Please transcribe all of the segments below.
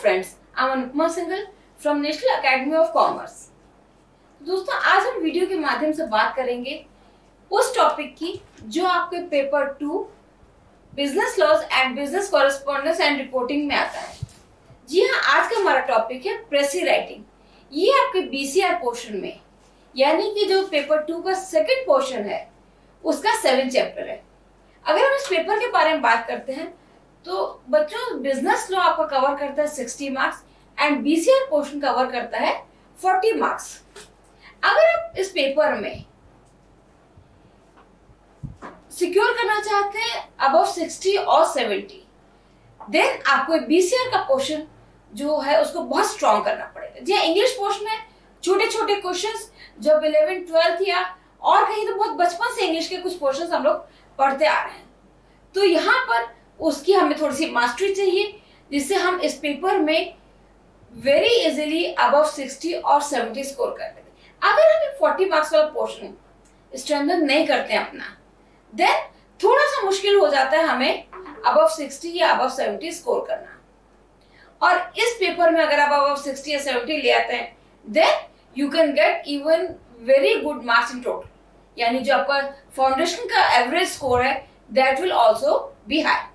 friends, I'm Anupama Singhal from national academy of commerce. दोस्तों, आज हम वीडियो के माध्यम से बात करेंगे उस टॉपिक की जो आपके paper 2 business laws and business correspondence and reporting में आता है। जी हाँ, आज का हमारा टॉपिक है प्रेसी राइटिंग। ये आपके बीसीआर पोर्शन में, यानी कि जो पेपर 2 का सेकंड पोर्शन है उसका 7 चैप्टर है। अगर हम इस पेपर के बारे में बात करते हैं तो बच्चों, बिजनेस लॉ आपका कवर करता है 60 marks and BCR portion cover करता है 40 मार्क्स। अगर आप इस पेपर में सिक्योर करना चाहते हैं अबव 60 और 70, देन आपको बीसीआर का पोर्शन जो है उसको बहुत स्ट्रॉन्ग करना पड़ेगा। जी, इंग्लिश पोर्शन में छोटे छोटे क्वेश्चंस जो 11th 12th या और कहीं तो बहुत बचपन से इंग्लिश के कुछ पोर्शंस हम लोग पढ़ते आ रहे हैं, तो यहाँ पर उसकी हमें थोड़ी सी मास्टरी चाहिए जिससे हम इस पेपर में वेरी इजीली अबव 60 और 70 स्कोर कर लेते। अगर हम 40 मार्क्स वाला पोर्शन स्ट्रेंथन नहीं करते हैं अपना, देन थोड़ा सा मुश्किल हो जाता है हमें अबव 60 या अबव 70 स्कोर करना। और इस पेपर में अगर आप अबव 60 या 70 ले आते हैं, then you can get even very good marks in total, यानी जो आपका फाउंडेशन का एवरेज स्कोर है that will also be high.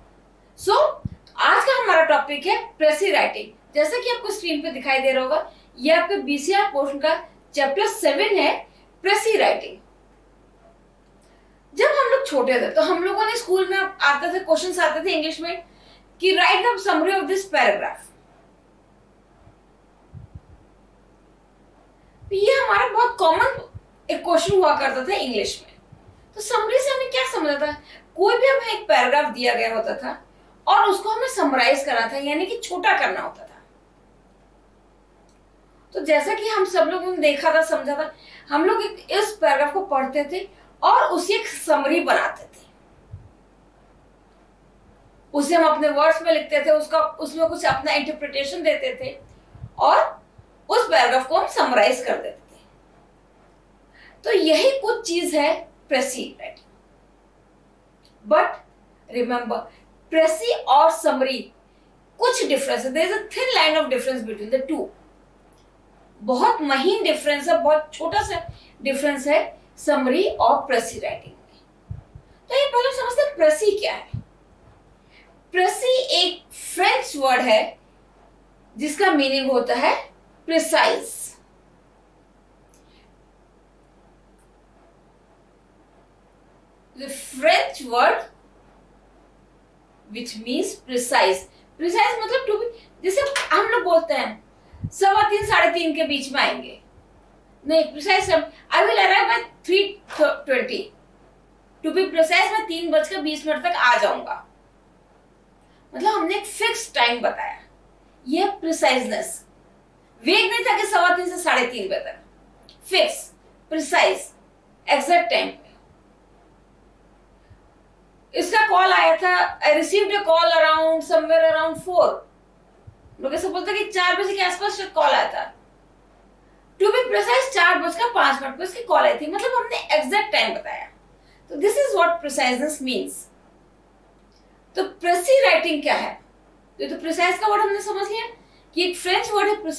So आज का हमारा टॉपिक है प्रेसी राइटिंग। जैसा कि आपको स्क्रीन पे दिखाई दे रहा होगा, ये आपके बीसीआर पोर्शन का चैप्टर 7 है, प्रेसी राइटिंग। जब हम लोग छोटे थे तो हम लोगों ने स्कूल में आते थे, क्वेश्चंस आते थे इंग्लिश में कि right the summary of this paragraph. ये हमारा बहुत कॉमन एक क्वेश्चन हुआ करता था इंग्लिश में। तो समरी से हमें क्या समझ आता है, कोई भी हमें एक पैराग्राफ दिया गया होता था और उसको हमें समराइज करना था, यानी कि छोटा करना होता था। तो जैसा कि हम सब लोगों ने देखा था, समझा था, हम लोग इस पैराग्राफ को पढ़ते थे और उसी एक समरी बनाते थे। उसे हम अपने वर्ड्स में लिखते थे, उसमें कुछ अपना इंटरप्रिटेशन देते थे और उस पैराग्राफ को हम समराइज कर देते थे। तो यही कुछ चीज है precis writing. But remember, precis और समरी कुछ डिफरेंस है। There is a thin line of difference between the two. बहुत महीन डिफरेंस है, बहुत छोटा सा डिफरेंस है समरी और प्रेसी राइटिंग में। तो ये पहले समझते हैं प्रेसी क्या है। प्रेसी एक फ्रेंच वर्ड है जिसका मीनिंग होता है precise. The French word which means precise. Precise मतलब to be, जैसे हम लोग बोलते हैं 3:15 3:30 के बीच में आएंगे, नहीं precise I will arrive by 3:20. To be precise मैं 3:20 तक आ जाऊंगा, मतलब हमने एक फिक्स टाइम बताया। यह प्रिसाइजनेस, वेग नहीं था कि 3:15 से 3:30 बजे तक, फिक्स प्रिसाइज एग्जैक्ट टाइम। इसका कॉल आया था, I received a call around somewhere around 4। लोग ऐसा बोलते हैं कि 4 बजे के आसपास कॉल आया था। टू बी प्रिसाइज 4:05 पर इसकी कॉल आई थी, मतलब हमने एग्जैक्ट टाइम बताया। तो दिस इज व्हाट प्रिसाइजनेस मींस। तो प्रेसी राइटिंग क्या है? तो प्रिसाइज का वर्ड हमने समझ लिया कि एक फ्रेंच वर्ड है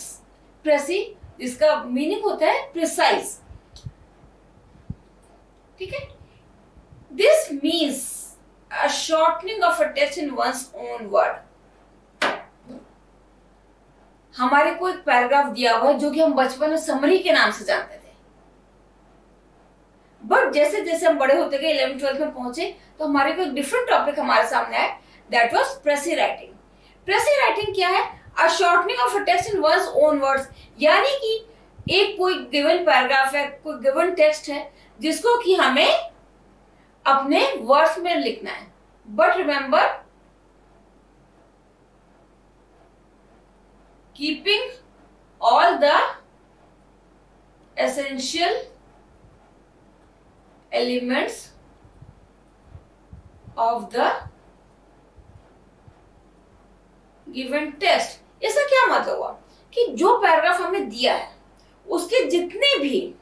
प्रेसी, जिसका मीनिंग होता है प्रिसाइज। ठीक है, this means a shortening of a text in one's own word। हमारे को एक पैराग्राफ दिया हुआ है जो कि हम बचपन में समरी के नाम से जानते थे, बट जैसे जैसे हम बड़े होते गए 11th 12th में पहुंचे तो हमारे को एक डिफरेंट टॉपिक हमारे सामने आया, that was precis writing. Precis writing क्या है? A shortening of a text in one's own words, यानी कि एक कोई गिवन पैराग्राफ है, कोई गिवन टेक्स्ट है जिसको कि हमें अपने वर्ड्स में लिखना है। But remember, keeping all the essential elements of the given text. इसका क्या मतलब हुआ कि जो पैराग्राफ हमें दिया है उसके जितने भी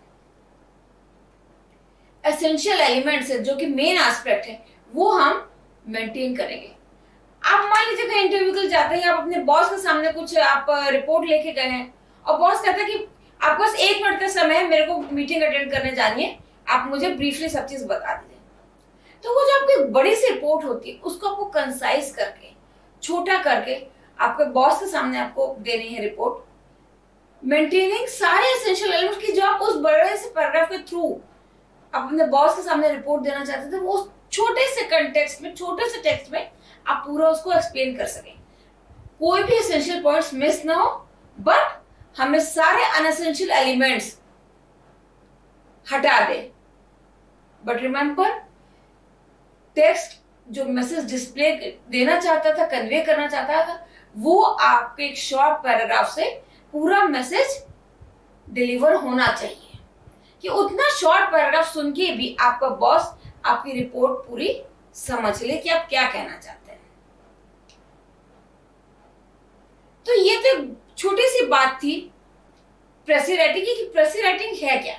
एसेंशियल एलिमेंट्स है, जो कि मेन एस्पेक्ट है, वो हम मेंटेन करेंगे। आप मान लीजिए कहीं इंटरव्यू के लिए जाते हैं, आप अपने बॉस के सामने कुछ आप रिपोर्ट लेके गए हैं और बॉस कहता है कि आपके पास 1 मिनट का समय है, मेरे को मीटिंग अटेंड करने जानी है, आप मुझे ब्रीफली सब चीज बता दीजिए। तो वो जो आपकी बड़ी सी रिपोर्ट होती है उसको आपको कंसाइज करके, छोटा करके आपके बॉस के सामने आपको देनी है रिपोर्ट, मेंटेनिंग सारे एसेंशियल एलिमेंट की जो आप उस बड़े से पैराग्राफ के थ्रू अपने बॉस के सामने रिपोर्ट देना चाहते थे, वो छोटे से कंटेक्स्ट में, छोटे से टेक्स्ट में आप पूरा उसको एक्सप्लेन कर सकें, कोई भी एसेंशियल पॉइंट्स मिस ना हो, बट हमें सारे अनएसेंशियल एलिमेंट्स हटा दे। बट रिमेंबर, टेक्स्ट जो मैसेज डिस्प्ले देना चाहता था, कन्वे करना चाहता था, वो आपके एक शॉर्ट पैराग्राफ से पूरा मैसेज डिलीवर होना चाहिए कि उतना शॉर्ट पैराग्राफ सुन के भी आपका बॉस आपकी रिपोर्ट पूरी समझ ले कि आप क्या कहना चाहते हैं। तो ये तो छोटी सी बात थी प्रेसी राइटिंग की, कि प्रेसी राइटिंग है क्या।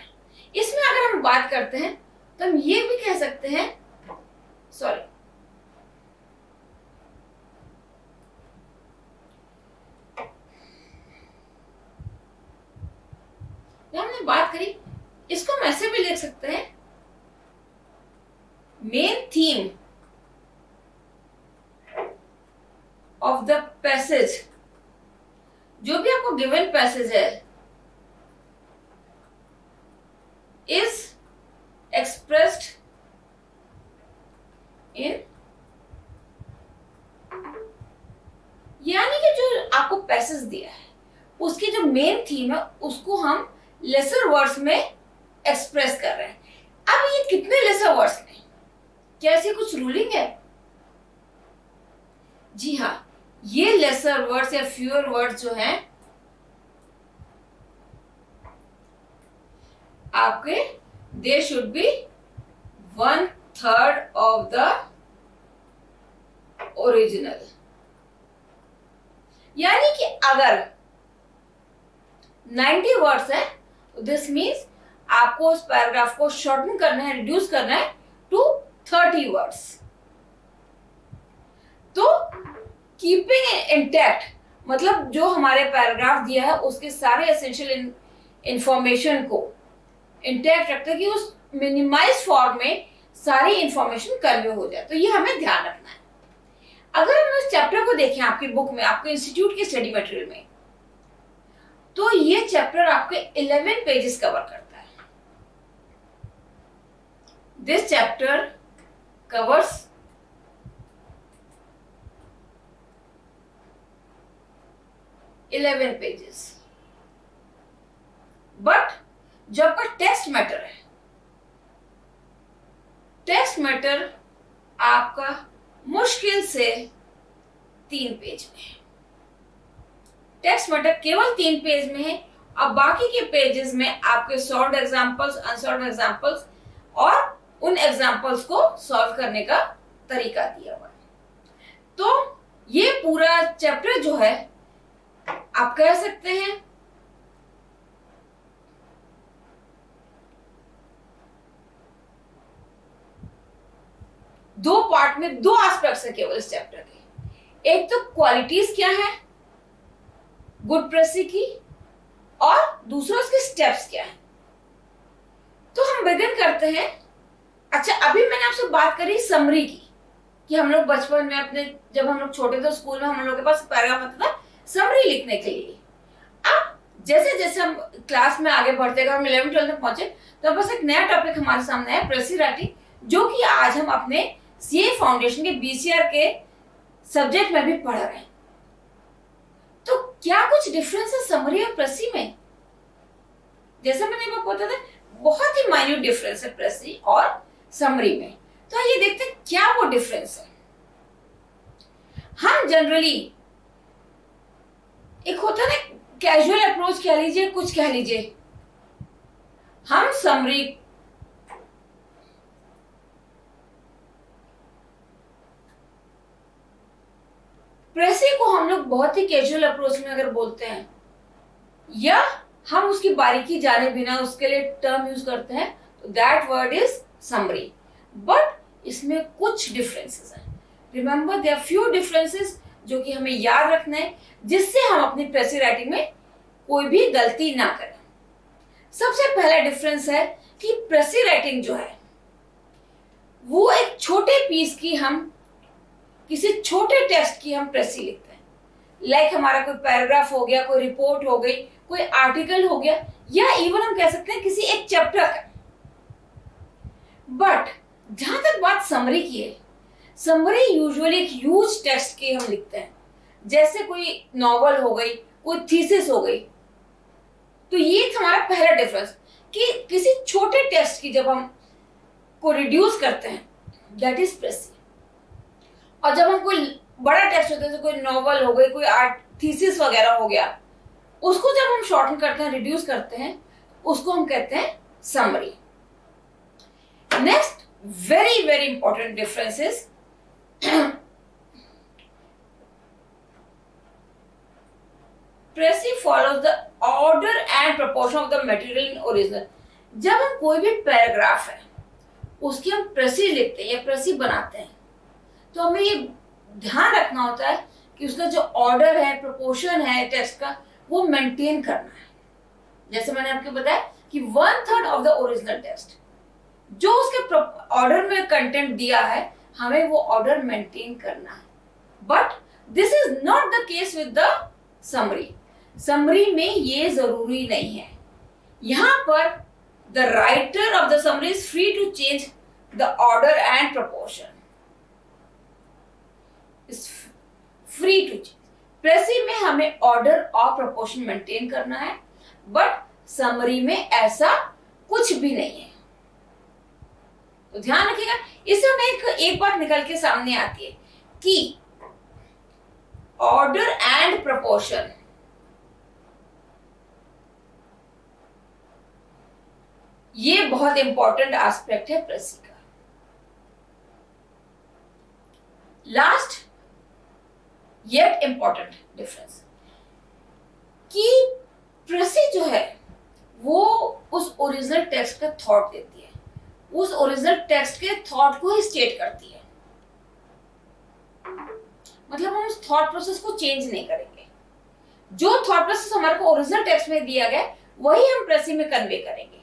इसमें अगर हम बात करते हैं तो हम ये भी कह सकते हैं, सॉरी, हमने बात करी, इसको हम ऐसे भी लिख सकते हैं, main theme of the passage, जो भी आपको गिवन पैसेज है, इज एक्सप्रेस्ड इन, यानी कि जो आपको पैसेज दिया है उसकी जो मेन थीम है उसको हम लेसर वर्ड्स में एक्सप्रेस कर रहे हैं। अब ये कितने लेसर वर्ड्स में, क्या ऐसी कुछ रूलिंग है? जी हाँ, ये लेसर वर्ड्स या फ्यूअर वर्ड्स जो हैं आपके, they should be 1/3 of the original. यानी कि अगर 90 वर्ड्स है, दिस मीन्स आपको उस पैराग्राफ को शॉर्टन करना है, रिड्यूस करना है टू 30 वर्ड्स। तो कीपिंग इंटैक्ट मतलब जो हमारे पैराग्राफ दिया है उसके सारे एसेंशियल इंफॉर्मेशन को इंटैक्ट रखते हैं कि उस मिनिमाइज फॉर्म में सारी इंफॉर्मेशन कन्वे हो जाए। तो ये हमें ध्यान रखना है। अगर हम इस चैप्टर को देखें आपकी बुक में, आपके इंस्टीट्यूट के स्टडी मटेरियल में, तो ये चैप्टर आपके 11 पेजेस कवर करता है। This chapter covers 11 pages. But जो आपका टेक्स्ट मैटर है, टेक्स्ट मैटर आपका मुश्किल से 3 पेज में है। टेक्स्ट मैटर केवल 3 पेज में है। अब बाकी के पेजेस में आपके सॉल्व्ड एग्जांपल्स, अनसॉल्व्ड एग्जांपल्स और उन एग्जांपल्स को सॉल्व करने का तरीका दिया हुआ है। तो ये पूरा चैप्टर जो है आप कह सकते हैं दो पार्ट में, 2 एस्पेक्ट्स है केवल इस चैप्टर के। एक तो क्वालिटीज क्या है गुड प्रेसी की, और दूसरा उसके स्टेप्स क्या है। तो हम बिगिन करते हैं। अच्छा, अभी मैंने आपसे बात करी समरी की, कि हम लोग बचपन में अपने, जब हम लोग छोटे थे स्कूल में, हम लोग के पास पैराग्राफ आता था समरी लिखने के लिए। अब जैसे जैसे हम क्लास में आगे बढ़ते गए, हम 11-12 में पहुंचे, तो बस एक नया टॉपिक हमारे सामने है, प्रेसी राइटिंग, जो कि आज हम अपने सीए फाउंडेशन के बीसीआर के सब्जेक्ट में भी पढ़ रहे हैं। तो क्या कुछ डिफरेंस है समरी और प्रेसी में? जैसे मैंने आपको बताया था, बहुत ही माइन्यूट डिफरेंस है प्रेसी और समरी में। तो आइए देखते हैं क्या वो डिफरेंस है। हम जनरली, एक होता है ना कैजुअल अप्रोच कह लीजिए, कुछ कह लीजिए, हम समरी प्रेसी को हम लोग बहुत ही कैजुअल अप्रोच में अगर बोलते हैं, या हम उसकी बारीकी जाने बिना उसके लिए टर्म यूज करते हैं, तो that word is summary. But इसमें कुछ डिफरेंसेस हैं। Remember there are few differences जो कि हमें याद रखना है, जिससे हम अपनी प्रेसी राइटिंग में कोई भी गलती ना करें। सबसे पहला डिफरेंस है कि प्रेसी राइटिंग जो है वो एक छोटे पीस की, हम किसी छोटे टेक्स्ट की हम प्रेसी लिखते हैं। लाइक हमारा कोई पैराग्राफ हो गया, कोई रिपोर्ट हो गई, कोई आर्टिकल हो गया, या इवन हम कह सकते हैं किसी एक चैप्टर का। बट जहां तक बात समरी की है, समरी यूजुअली एक ह्यूज टेक्स्ट की हम लिखते हैं, जैसे कोई नॉवल हो गई, कोई थीसिस हो गई। तो ये हमारा पहला डिफरेंस कि किसी छोटे टेक्स्ट की जब हम को रिड्यूस करते हैं, दैट इज प्रेसी। और जब हम कोई बड़ा टेक्स्ट होता है, जैसे कोई नॉवल हो गई, कोई आर्ट थीसिस वगैरह हो गया, उसको जब हम शॉर्टन करते हैं, रिड्यूस करते हैं, उसको हम कहते हैं summary. Next very very important difference is precis follows the order and proportion of the material in original. जब हम कोई भी पैराग्राफ है उसकी हम प्रेसी लिखते हैं या प्रेसी बनाते हैं, तो हमें ये ध्यान रखना होता है कि उसका जो ऑर्डर है, प्रोपोर्शन है टेक्स्ट का, वो मेंटेन करना है। जैसे मैंने आपको बताया कि 1/3 ऑफ द ओरिजिनल टेक्स्ट जो उसके ऑर्डर में कंटेंट दिया है, हमें वो ऑर्डर मेंटेन करना है। But this is not the case with the summary. Summary में ये जरूरी नहीं है। यहां पर the writer of the summary is free to change the order and proportion, is free to change. Precis में हमें ऑर्डर और प्रोपोर्शन मेंटेन करना है, बट समरी में ऐसा कुछ भी नहीं है। तो ध्यान रखिएगा। इससे हमें एक बात निकल के सामने आती है कि ऑर्डर एंड प्रोपोर्शन ये बहुत इंपॉर्टेंट एस्पेक्ट है प्रेसी का। लास्ट येट इंपॉर्टेंट डिफरेंस कि प्रेसी जो है वो उस ओरिजिनल टेक्स्ट का थॉट देती है, उस ओरिजिनल टेक्स्ट के थॉट को ही स्टेट करती है। मतलब हम उस थॉट प्रोसेस को चेंज नहीं करेंगे। जो थॉट प्रोसेस हमारे को ओरिजिनल टेक्स्ट में दिया गया वही हम प्रेसी में कन्वे करेंगे।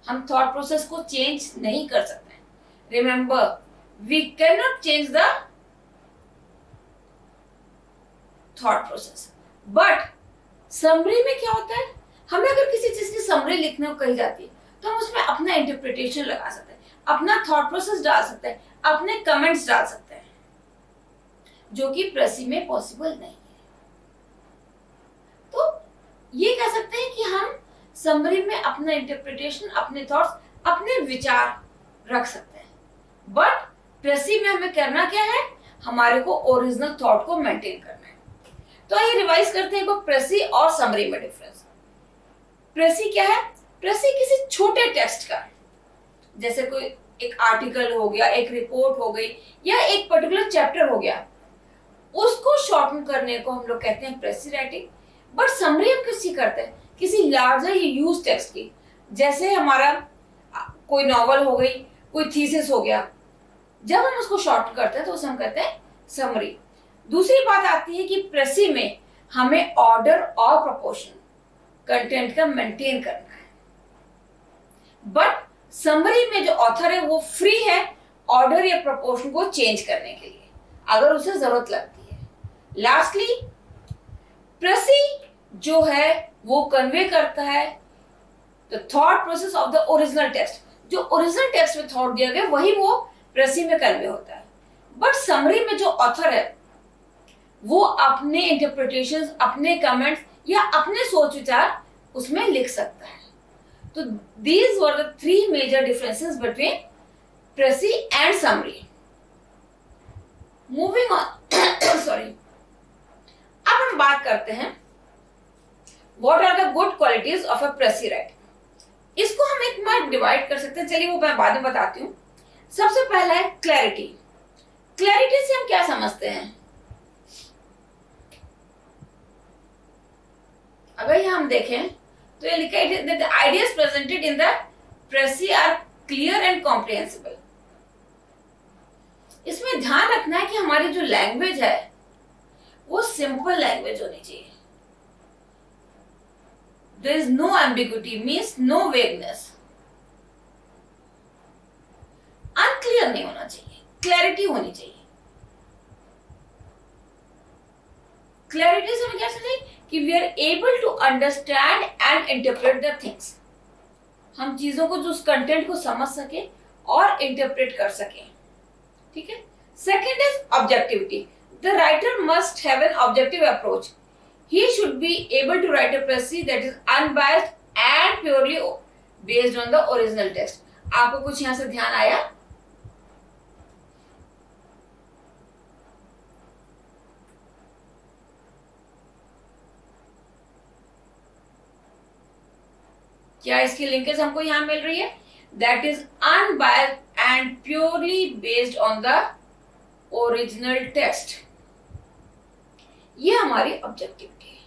हम थॉट प्रोसेस को चेंज नहीं कर सकते। Remember, we can not change the thought process. But summary में क्या होता है, हमें अगर किसी चीज की समरी लिखने को कही जाती है तो हम उसमें अपना इंटरप्रिटेशन लगा सकते हैं, अपना थॉट प्रोसेस डाल सकते हैं, अपने कमेंट्स डाल सकते हैं, जो कि प्रेसी में पॉसिबल नहीं है। तो ये कह सकते हैं कि हम समरी में अपना इंटरप्रिटेशन, अपने थॉट्स, अपने विचार रख सकते हैं। बट प्रेसी में हमें करना क्या है, हमारे को ओरिजिनल थॉट को मेंटेन करना है। तो आइए रिवाइज करते हैं प्रेसी और समरी में डिफरेंस। प्रेसी क्या है? प्रेसी किसी छोटे टेक्स्ट का, जैसे कोई एक आर्टिकल हो गया, एक रिपोर्ट हो गई, या एक पर्टिकुलर चैप्टर हो गया, उसको शॉर्टन करने को हम लोग कहते हैं प्रेसी राइटिंग। बट समरी हम किसी करते हैं किसी लार्जर यूज टेक्स्ट की, जैसे हमारा कोई नॉवल हो गई, कोई थीसिस हो गया, जब हम उसको शॉर्ट करते हैं तो उसे हम कहते हैं समरी। दूसरी बात आती है कि प्रेसी में हमें ऑर्डर और प्रोपोर्शन कंटेंट का मेंटेन करना है, बट समरी में जो ऑथर है वो फ्री है ऑर्डर या प्रोपोर्शन को चेंज करने के लिए अगर उसे जरूरत लगती है। लास्टली, प्रेसी जो है वो कन्वे करता है the thought process of the original text. जो ओरिजिनल टेक्स्ट में थॉट दिया गया वही वो प्रेसी में कन्वे होता है। बट समरी में जो ऑथर है वो अपने इंटरप्रिटेशंस, अपने कमेंट्स या अपने सोच विचार उसमें लिख सकता है। तो these were the three major differences between precis and summary. Moving on sorry, अब हम बात करते हैं what are the good qualities of a प्रेसी writing. इसको हम एक बार डिवाइड कर सकते हैं, चलिए वो मैं बाद में बताती हूँ। सबसे पहला है क्लैरिटी। क्लैरिटी से हम क्या समझते हैं? अगर ये हम देखें तो ये लिखा है that the ideas presented in the प्रेसी are clear and comprehensible। इसमें ध्यान रखना है कि हमारी जो लैंग्वेज है वो सिंपल लैंग्वेज होनी चाहिए. There is no ambiguity, means no vagueness. Unclear नहीं होना चाहिए, क्लैरिटी होनी चाहिए. क्लैरिटी से हमें क्या समझे कि we are able to understand and interpret the things. हम चीजों को, जो उस कंटेंट को समझ सके और इंटरप्रेट कर सके. ठीक है. Second is objectivity. The writer must have an objective approach. He should be able to write a précis that is unbiased and purely based on the original text. आपको कुछ यहां से ध्यान आया? क्या इसकी लिंकेज हमको यहां मिल रही है? That is unbiased and purely based on the original text. ये हमारी ऑब्जेक्टिविटी है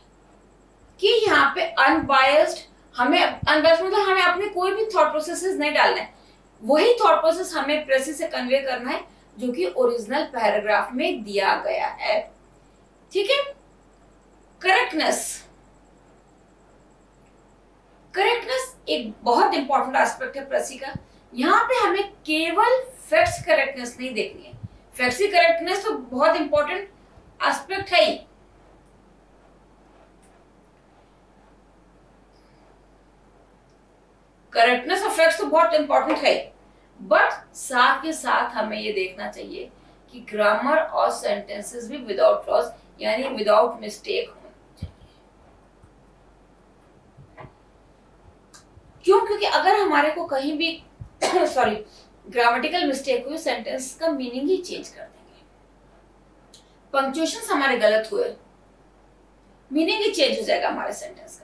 कि यहाँ पे अनबायस्ड, हमें अनबायस्ड मतलब हमें अपने कोई भी थॉट प्रोसेसेस नहीं डालना है. वही थॉट प्रोसेस हमें प्रेसिस से कन्वे करना है जो कि ओरिजिनल पैराग्राफ में दिया गया है. ठीक है. करेक्टनेस. करेक्टनेस एक बहुत इंपॉर्टेंट एस्पेक्ट है प्रेसी का. यहाँ पे हमें केवल फैक्ट्स करेक्टनेस नहीं देखनी है. फैक्ट्स की करेक्टनेस तो बहुत इंपॉर्टेंट एस्पेक्ट है ही. करेक्टनेस ऑफ फैक्ट्स तो बहुत इंपॉर्टेंट है, बट साथ के साथ हमें ये देखना चाहिए कि ग्रामर और सेंटेंसेस भी विदाउट फ्लॉज यानी विदाउट मिस्टेक होने चाहिए. क्यों? क्योंकि अगर हमारे को कहीं भी सॉरी ग्रामेटिकल मिस्टेक हुई, सेंटेंस का मीनिंग ही चेंज कर देंगे. पंक्चुएशन हमारे गलत हुए, मीनिंग ही चेंज हो जाएगा हमारे सेंटेंस का.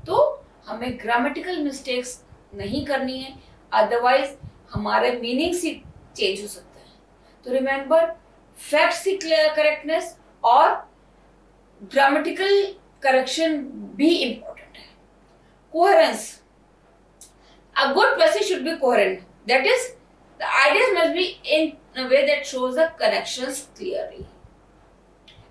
तो हमें ग्रामेटिकल मिस्टेक्स नहीं करनी है, अदरवाइज हमारे मीनिंग्स ही चेंज हो सकते हैं. तो रिमेंबर, फैक्ट्स की करेक्टनेस और ग्रामेटिकल करेक्शन भी इंपॉर्टेंट है. Coherence. A good passage should be coherent. That is, the ideas must be in a way that shows the connections clearly.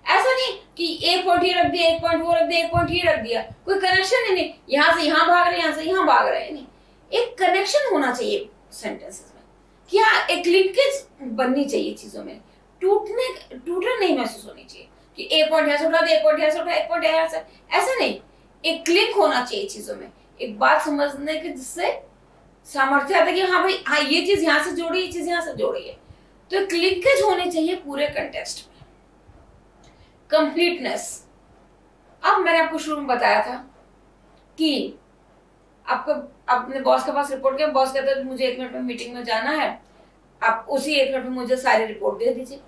ऐसा नहीं कि एक पॉइंट ये रख दिया, एक पॉइंट वो रख दिया, एक पॉइंट ये रख दिया, कोई कनेक्शन ही नहीं. यहां से यहां भाग रहे हैं, यहां से यहां भाग रहे हैं. नहीं, एक कनेक्शन होना चाहिए सेंटेंसेस में. क्या एक लिंकेज बननी चाहिए चीजों में. टूटना नहीं महसूस होनी चाहिए कि एक पॉइंट यहां से उठा दिया, एक पॉइंट यहां से उठा, एक पॉइंट यहां से. ऐसा नहीं, एक लिंक होना चाहिए चीजों में, एक बात समझने के जिससे सामर्थ्य आता है कि हाँ भाई, हाँ ये चीज यहां से जोड़ी, ये चीज यहां से जोड़ी है. तो एक लिंकेज होनी चाहिए पूरे कंटेक्स्ट में. कंप्लीटनेस. अब मैंने आपको शुरू में बताया था कि आपको अपने बॉस के पास रिपोर्ट किया, बॉस कहता है मुझे 1 मिनट में मीटिंग में जाना है, आप उसी 1 मिनट में मुझे सारी रिपोर्ट दे दीजिए.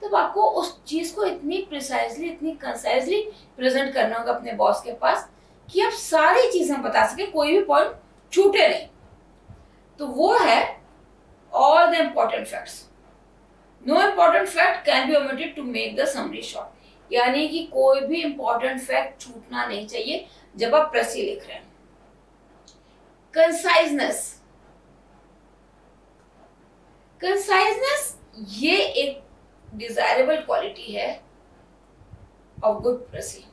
तब आपको उस चीज को इतनी प्रिसाइजली, इतनी कंसाइजली प्रेजेंट करना होगा अपने बॉस के पास कि आप सारी चीजें बता सके, कोई भी पॉइंट छूटे नहीं. तो वो है all the important facts. No important fact can be omitted to make the summary short. यानी कि कोई भी इंपॉर्टेंट फैक्ट छूटना नहीं चाहिए जब आप प्रेसी लिख रहे हैं. कंसाइजनेस. कंसाइजनेस ये एक डिजायरेबल क्वालिटी है ऑफ गुड प्रेसी.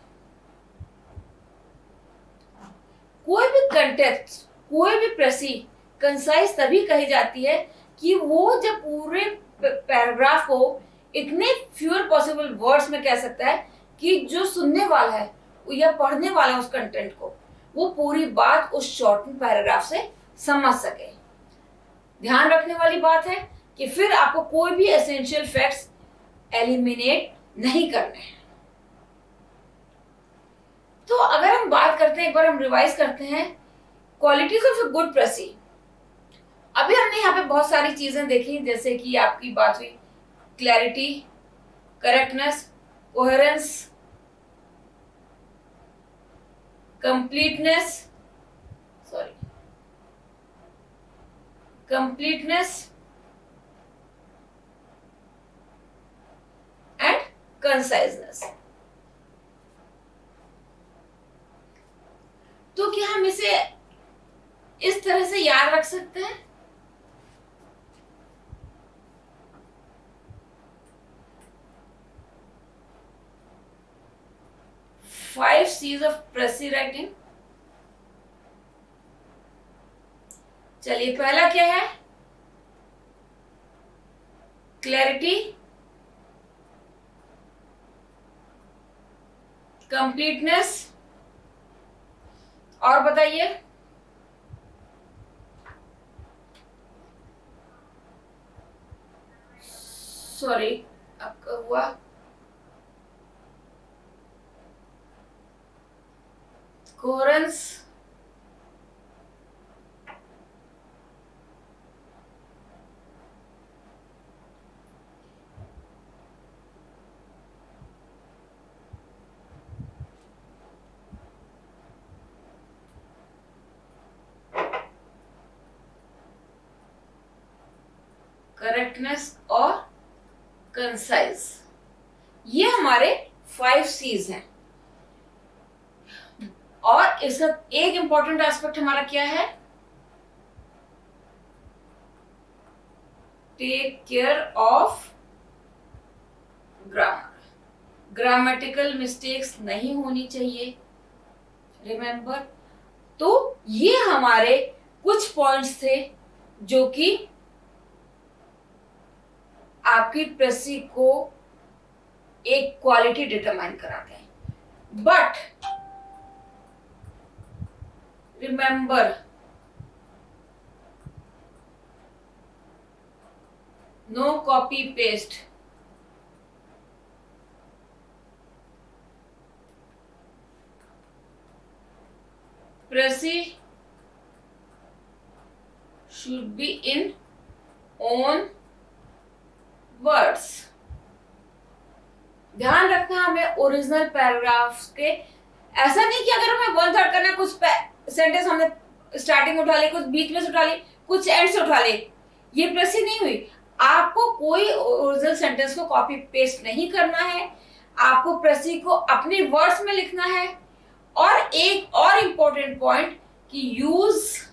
कोई भी कंटेक्स्ट, कोई भी प्रेसी कंसाइज तभी कही जाती है कि वो जब पूरे पैराग्राफ को इतने फ्यूअर पॉसिबल वर्ड्स में कह सकता है कि जो सुनने वाला है या पढ़ने वाला है उस कंटेंट को, वो पूरी बात उस शॉर्ट पैराग्राफ से समझ सके. ध्यान रखने वाली बात है कि फिर आपको कोई भी एसेंशियल फैक्ट्स एलिमिनेट नहीं करने हैं. तो अगर हम बात करते हैं, एक बार हम रिवाइज करते हैं क्वालिटीज ऑफ अ गुड प्रेसी. अभी हमने यहाँ पे बहुत सारी चीजें देखी, जैसे कि आपकी बात हुई clarity, correctness, coherence, completeness and conciseness. तो क्या हम इसे इस तरह से याद रख सकते हैं। Five Cs of precis writing. चलिए, पहला क्या है? क्लैरिटी, कंप्लीटनेस, और बताइए। सॉरी, आपका हुआ कोहेरेंस, करेक्टनेस और कंसाइज। ये हमारे 5 सीज हैं। और इसका एक इंपॉर्टेंट एस्पेक्ट हमारा क्या है? Take care of grammar. Grammatical mistakes नहीं होनी चाहिए, रिमेंबर। तो ये हमारे कुछ पॉइंट्स थे जो कि आपकी प्रेसी को एक क्वालिटी डिटरमाइन कराते हैं। But remember, no copy paste. Precis should be in own words। ध्यान रखना हमें ओरिजिनल पैराग्राफ्स के, ऐसा नहीं कि अगर हमें 1/3 करना, कुछ सेंटेंस हमने स्टार्टिंग में उठा ली, कुछ बीच में से उठा ली, कुछ एंड से उठा ली, ये प्रेसी नहीं हुई। आपको कोई ओरिजिनल सेंटेंस को कॉपी पेस्ट नहीं करना है, आपको प्रेसी को अपने वर्ड्स में लिखना है। और एक और इंपॉर्टेंट पॉइंट कि यूज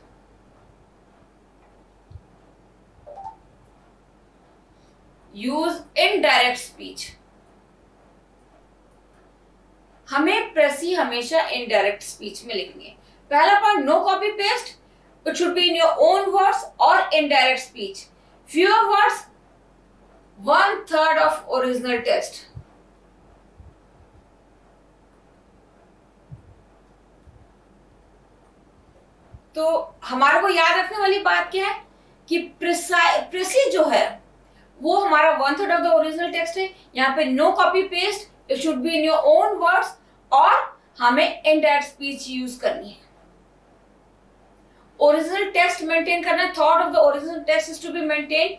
इनडायरेक्ट स्पीच। हमें प्रेसी हमेशा इनडायरेक्ट स्पीच में लिखनी है। पहला point, no copy paste, it should be in your own words और indirect speech. Fewer words, 1/3 of original text. तो हमारे को याद रखने वाली बात क्या है कि प्रेसी जो है वो हमारा 1/3 ऑफ द ओरिजिनल टेक्स्ट है। यहाँ पे no copy paste, it should be in your own words, और हमें इनडायरेक्ट स्पीच यूज करनी है। ओरिजिनल टेक्स्ट मेंटेन करना है। Thought of the original text is to be maintain,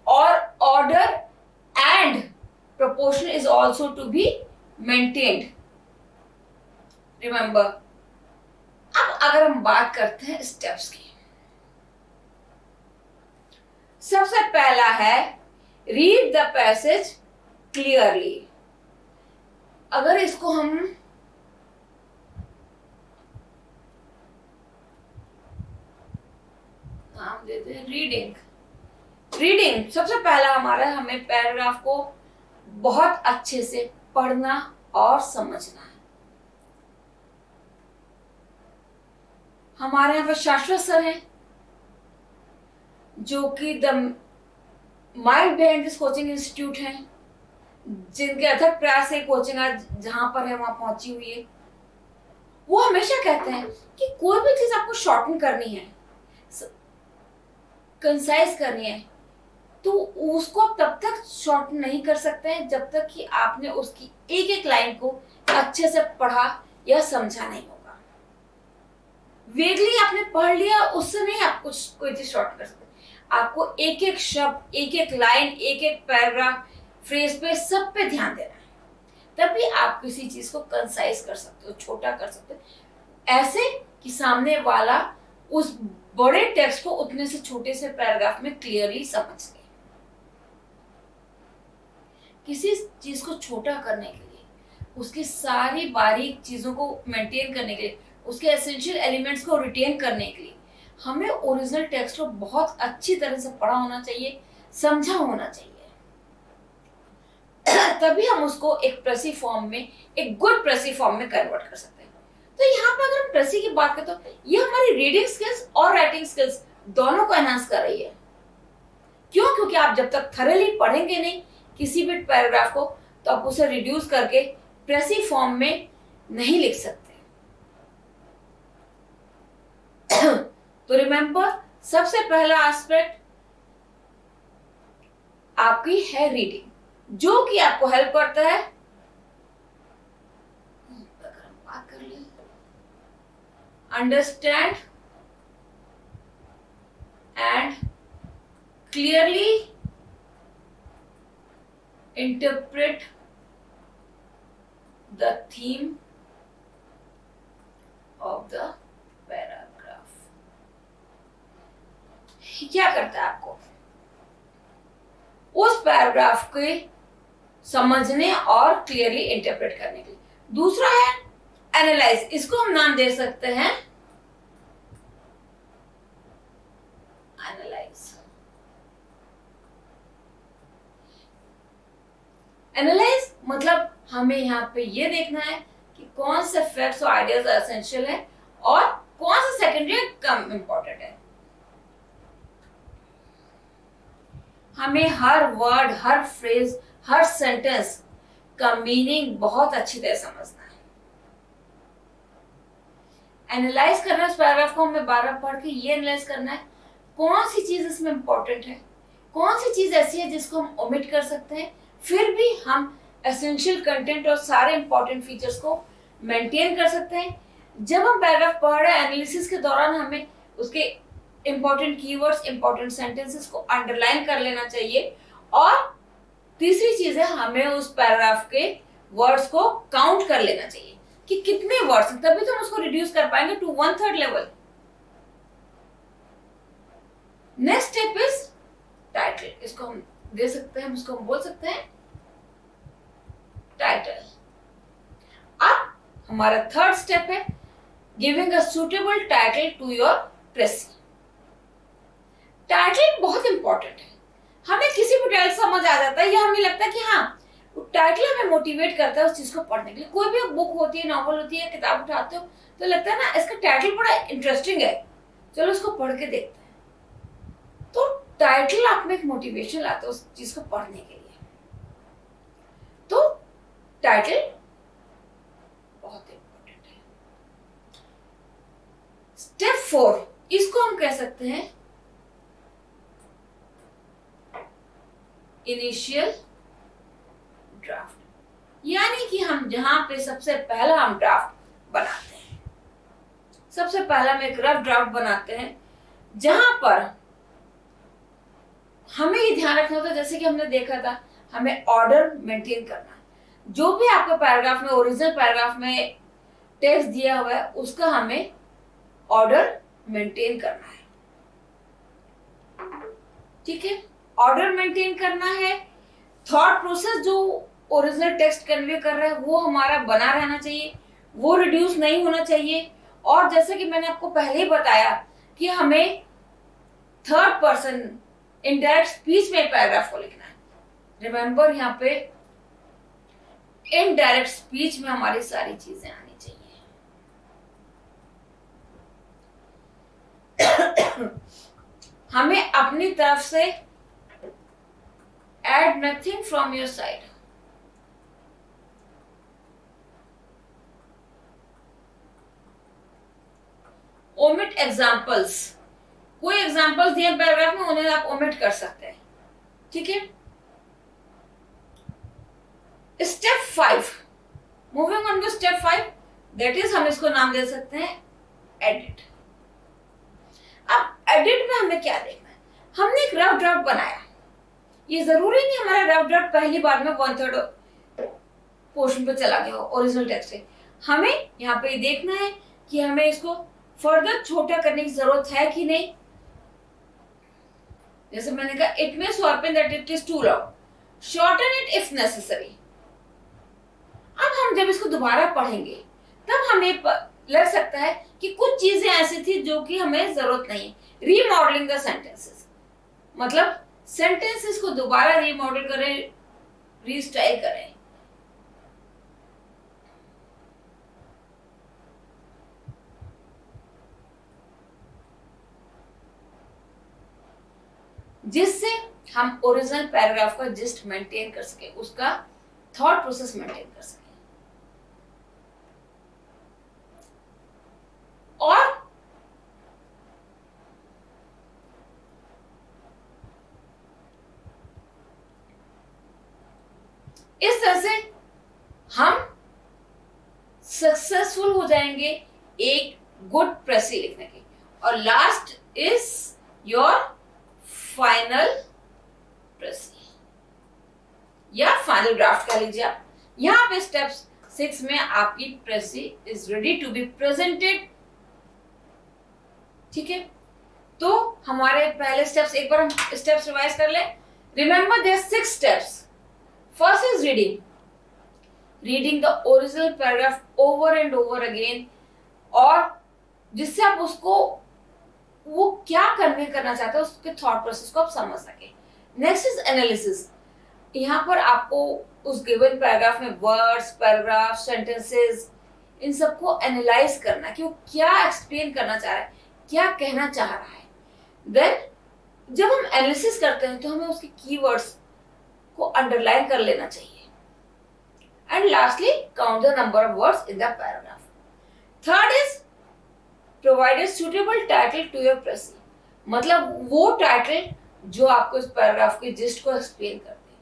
और order and proportion is also to be maintained, remember। अब अगर हम बात करते हैं स्टेप्स की, सबसे पहला है रीड द पैसेज क्लियरली। अगर इसको हम नाम देते हैं रीडिंग सबसे पहला हमारा, हमें पैराग्राफ को बहुत अच्छे से पढ़ना और समझना है। हमारे यहाँ पे शाश्वत सर हैं जो कि the mind behind this coaching institute है, जिनके अथक प्रयास से कोचिंग आज जहां पर है वहां पहुंची हुई है। वो हमेशा कहते हैं कि कोई भी चीज आपको शॉर्टन करनी है, कंसाइज करनी है, तो उसको आप तब तक शॉर्ट नहीं कर सकते हैं जब तक कि आपने उसकी एक एक लाइन को अच्छे से पढ़ा या समझा नहीं होगा। वेगली आपने पढ़ लिया, उससे नहीं आप कुछ कोई चीज शॉर्ट कर सकते। आपको एक एक शब्द, एक एक लाइन, एक एक पैराग्राफ, फ्रेज पे, सब पे ध्यान देना है, तभी आप किसी चीज को कंसाइज कर सकते हो, छोटा कर सकते हो, ऐसे कि सामने वाला उस बड़े टेक्स्ट को उतने से छोटे से पैराग्राफ में क्लियरली समझ ले। किसी चीज को छोटा करने के लिए, उसकी सारी बारीक चीजों को मेंटेन करने के लिए उसके एसेंशियल एलिमेंट्स को रिटेन करने के लिए हमें ओरिजिनल टेक्स्ट को बहुत अच्छी तरह से पढ़ा होना चाहिए, समझा होना चाहिए। तभी हम उसको एक प्रेसी फॉर्म में, एक गुड प्रेसी फॉर्म में कन्वर्ट कर सकते हैं। तो यहाँ पर अगर हम प्रेसी की बात करें तो ये हमारी रीडिंग स्किल्स और राइटिंग स्किल्स दोनों को एनहांस कर रही है। क्यों? क्योंकि आप जब तक थरली पढ़ेंगे नहीं किसी भी पैराग्राफ को, तो आप उसे रिड्यूस करके प्रेसी फॉर्म में नहीं लिख सकते। तो रिमेंबर, सबसे पहला एस्पेक्ट आपकी है रीडिंग, जो कि आपको हेल्प करता है, अगर हम बात कर लें, understand and clearly interpret the theme of the paragraph. क्या करता है आपको उस पैराग्राफ के समझने और क्लियरली इंटरप्रेट करने के लिए। दूसरा है एनालाइज, इसको हम नाम दे सकते हैं एनालाइज। एनालाइज मतलब हमें यहाँ पे ये देखना है कि कौन से फैक्ट्स और आइडियाज एसेंशियल है और कौन से सेकेंडरी कम इंपॉर्टेंट है। हमें हर वर्ड, हर फ्रेज, हर सेंटेंस का मीनिंग बहुत अच्छी तरह समझना है। एनालाइज करना, इस पैराग्राफ को हमें बार बार पढ़ के ये एनालाइज करना है कौन सी चीज इसमें इंपॉर्टेंट है, कौन सी चीज ऐसी है जिसको हम ओमिट कर सकते हैं, फिर भी हम एसेंशियल कंटेंट और सारे इंपॉर्टेंट फीचर्स को मेंटेन कर सकते हैं। जब हम पैराग्राफ पढ़ रहे हैं, एनालिसिस के दौरान हमें उसके इंपॉर्टेंट कीवर्ड्स, इंपॉर्टेंट सेंटेंसेस को अंडरलाइन कर लेना चाहिए। और तीसरी चीज है, हमें उस पैराग्राफ के वर्ड्स को काउंट कर लेना चाहिए कि कितने वर्ड्स हैं, तभी तो हम उसको रिड्यूस कर पाएंगे to 1/3 level. Next step is title, इसको हम दे सकते हैं, इसको हम बोल सकते हैं टाइटल। अब हमारा थर्ड स्टेप है giving a suitable title to your precis. Title बहुत इंपॉर्टेंट है। हमें किसी भी टाइटल समझ आ जाता है या हमें लगता है कि हाँ टाइटल हमें मोटिवेट करता है उस चीज को पढ़ने के लिए। कोई भी बुक होती है, नॉवल होती है, किताब उठाते हो तो लगता है ना इसका टाइटल बड़ा इंटरेस्टिंग है, चलो उसको पढ़ के देखते हैं। तो टाइटल आप में एक मोटिवेशन लाता है उस चीज को पढ़ने के लिए। तो टाइटल बहुत इंपॉर्टेंट है। स्टेप 4, इसको हम कह सकते हैं इनिशियल ड्राफ्ट, यानी कि हम जहां पे सबसे पहला हम ड्राफ्ट बनाते हैं। सबसे पहला हम एक रफ ड्राफ्ट बनाते हैं जहां पर हमें ये ध्यान रखना होता है, जैसे कि हमने देखा था, हमें ऑर्डर मेंटेन करना है। जो भी आपके पैराग्राफ में, ओरिजिनल पैराग्राफ में टेक्स्ट दिया हुआ है उसका हमें ऑर्डर मेंटेन करना है। ठीक है, ऑर्डर मेंटेन करना है। थॉट प्रोसेस जो ओरिजिनल टेक्स्ट कन्वे कर रहा है वो हमारा बना रहना चाहिए, वो रिड्यूस नहीं होना चाहिए। और जैसे कि मैंने आपको पहले ही बताया कि हमें थर्ड पर्सन इनडायरेक्ट स्पीच में पैराग्राफ को लिखना है। रिमेंबर, यहाँ पे इनडायरेक्ट स्पीच में हमारी सारी चीजें आनी चाहिए। हमें अपनी तरफ से add nothing from your side। omit examples, कोई एग्जाम्पल्स दिए पैराग्राफ में उन्हें आप ओमिट कर सकते हैं। ठीक है, step 5, moving on to step 5, that is हम इसको नाम दे सकते हैं एडिट। अब एडिट में हमें क्या देखना है, हमने एक रफ ड्राफ्ट बनाया, ये जरूरी नहीं हमारा रफ ड्राफ्ट पहली बार में 1/3 पोर्शन पे चला गया हो ओरिजिनल टेक्स्ट से। हमें यहाँ पे देखना है कि हमें इसको फर्दर छोटा करने की जरूरत है कि नहीं। जैसे मैंने कहा, it may sharpen that it is too long, shorten it if necessary. अब हम जब इसको दोबारा पढ़ेंगे तब हमें लग सकता है कि कुछ चीजें ऐसी थी जो कि हमें जरूरत नहीं है। रीमॉडलिंग द सेंटेंसेस मतलब सेंटेंसेस को दोबारा रीमॉडल करें, रीस्टाइल करें। जिससे हम ओरिजिनल पैराग्राफ का जिस्ट मेंटेन कर सके, उसका थॉट प्रोसेस मेंटेन कर सके। और इस तरह से हम सक्सेसफुल हो जाएंगे एक गुड प्रेसी लिखने के। और लास्ट इज योर फाइनल प्रेसी या फाइनल ड्राफ्ट कह लीजिए आप। यहां पे स्टेप्स 6 में आपकी precis is ready to be presented. ठीक है, तो हमारे पहले स्टेप्स एक बार हम स्टेप्स रिवाइज कर लें। Remember there 6 steps. First is reading the original paragraph over and over again, और जिससे आप उसको वो क्या कन्वे करना चाहते हैं उसके थॉट प्रोसेस को आप समझ सके। Next is analysis. यहाँ पर आपको उस गिवन पैराग्राफ में वर्ड्स, पैराग्राफ, सेंटेंसेस, इन सबको एनालाइज करना कि वो क्या एक्सप्लेन करना चाह रहा है, क्या कहना चाह रहा है। देन जब हम एनालिसिस करते हैं तो हमें उसके कीवर्ड्स को अंडरलाइन कर लेना चाहिए। And lastly count the number of words in the paragraph. Third is provide a suitable title to your precis, मतलब वो टाइटल जो आपको इस पैराग्राफ की जिस्ट को एक्सप्लेन करते हैं।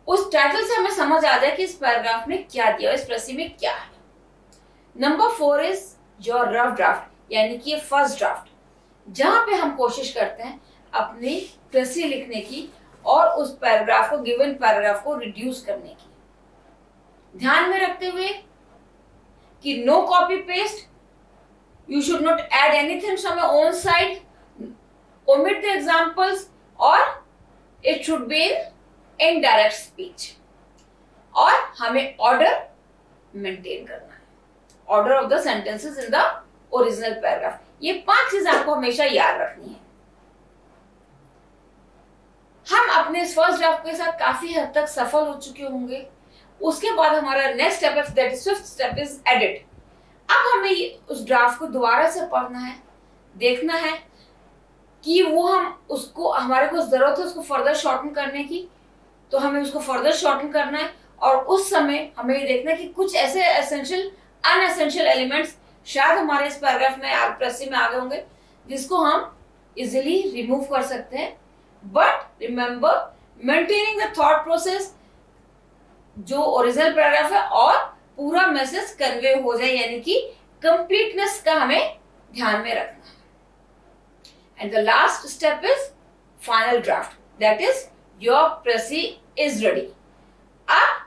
उस टाइटल से हमें समझ आ जाए कि इस पैराग्राफ में क्या दिया, इस प्रेसी में क्या है। Number 4 is your rough draft, यानी कि ये फर्स्ट ड्राफ्ट, जहां पे हम कोशिश करते हैं अपनी प्रेसी लिखने की और उस पैराग्राफ को, गिवन पैराग्राफ को रिड्यूस करने की, ध्यान में रखते हुए कि no copy paste, you should not add anything from your own side, omit the examples, or it should be in indirect speech। और हमें ऑर्डर मेंटेन करना है, order of the sentences in the original paragraph. ये 5 चीजें आपको हमेशा याद रखनी है। हम अपने इस फर्स्ट ड्राफ्ट के साथ काफी हद तक सफल हो चुके होंगे। उसके बाद हमारा नेक्स्ट स्टेप है, that is 5th step is edit. अब हमें उस ड्राफ्ट को दोबारा से पढ़ना है, देखना है कि वो हम उसको, हमारे को जरूरत है उसको फर्दर शॉर्टन करने की, तो हमें उसको फर्दर शॉर्टन करना है। और उस समय हमें ये देखना है कि कुछ ऐसे एसेंशियल, अनएसेंशियल एलिमेंट्स शायद हमारे इस पैराग्राफ में, प्रेसी में आ गए होंगे, जिसको हम इजिली रिमूव कर सकते हैं। But remember maintaining the thought process, जो ओरिजिनल पैराग्राफ है, और पूरा मैसेज कन्वे हो जाए, यानी कि कंप्लीटनेस का हमें ध्यान में रखना है। And the last step is final draft, that is your precis is ready. अब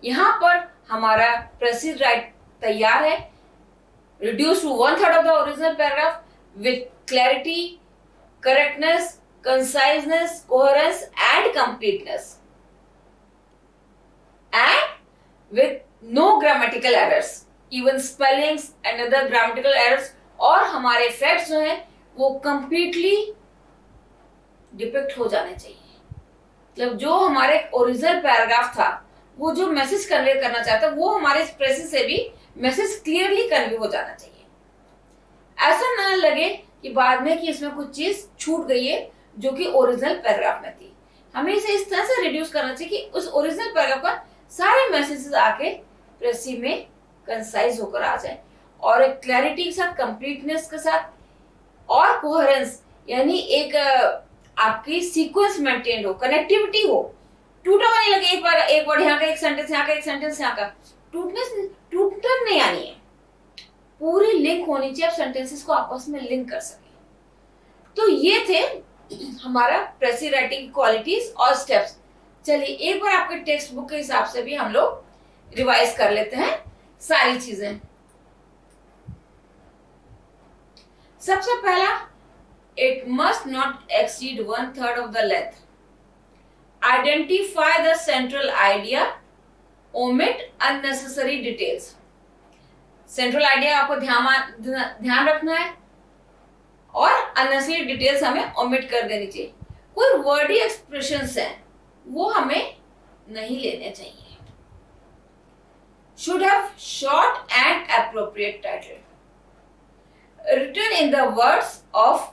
यहां पर हमारा प्रेसी राइट तैयार है, reduce to 1/3 of the original paragraph with clarity, correctness, conciseness, coherence and completeness, and with no grammatical errors, even spellings and other grammatical errors, और हमारे facts जो हैं वो completely डिपिक्ट हो जाने चाहिए। मतलब जो हमारे ओरिजिनल पैराग्राफ था, वो जो मैसेज कन्वे करना चाहता है, वो हमारे प्रेसी से भी मैसेज क्लियरली कन्वे हो जाना चाहिए। ऐसा ना लगे कि बाद में कि इसमें कुछ चीज छूट गई है जो कि ओरिजिनल पैराग्राफ में थी। हमें इसे इस तरह से रिड्यूस करना चाहिए कि उस ओरिजिनल पैराग्राफ का सारे मैसेजेस आके प्रेसी में कंसाइज होकर आ जाए, और एक क्लैरिटी के साथ, कंप्लीटनेस के साथ, और कोहेरेंस, यानी एक आपकी सीक्वेंस मेंटेन हो, कनेक्टिविटी हो, टूटा नहीं लगे एक वर्ड यहाँ का, एक सेंटेंस यहाँ का, एक सेंटेंस यहाँ का, टूटन नहीं आनी है, पूरी लिंक होनी चाहिए, आप सेंटेंसेस को आपस में लिंक कर सके। तो ये थे हमारा प्रेसी राइटिंग क्वालिटीज और स्टेप्स। चलिए एक बार आपके टेक्स्ट बुक के हिसाब से भी हम लोग रिवाइज कर लेते हैं सारी चीजें। सबसे पहला, it must not exceed 1/3 of the length. Identify the central idea, omit unnecessary details. Central idea आपको ध्यान रखना है और अननेसेसरी डिटेल्स हमें ओमिट कर देनी चाहिए। कोई वर्डी एक्सप्रेशंस हैं वो हमें नहीं लेने चाहिए। Should have short and appropriate title. Written in the words of